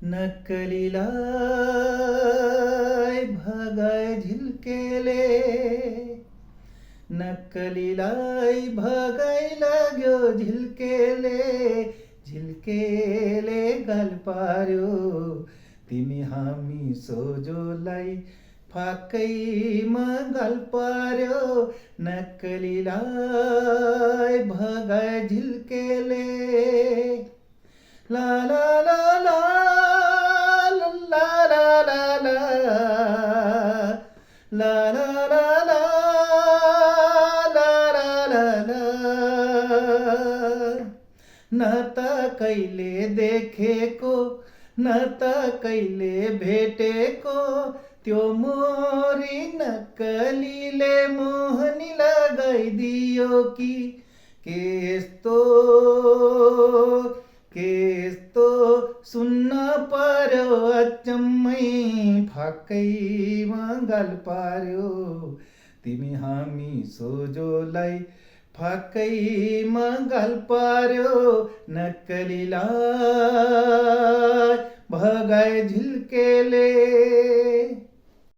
नक्कलीलाई भगाए झिल्केले, नक्कलीलाई भगाइ लाग्यो झिल्केले, झिल्केले गाल पार्यो तिमी हामी सोझोलाई फाकैमा गाल पार्यो, नक्कलीलाई भगाए झिल्केले। ला ला ला ला ला ला ला ला ला ला ला ला ला ला। न त कहिले देखेको न त कहिले भेटेको त्यो मोरी नक्कलीले मोहनी लगाइदियो कि के यस्तो सुन्न पर्यो अचम्मै फाकैमा गाल पार्यो तिमी हामी सोझोलाई फाकैमा गाल पार्यो, नक्कलीलाई भगाए झिल्केले।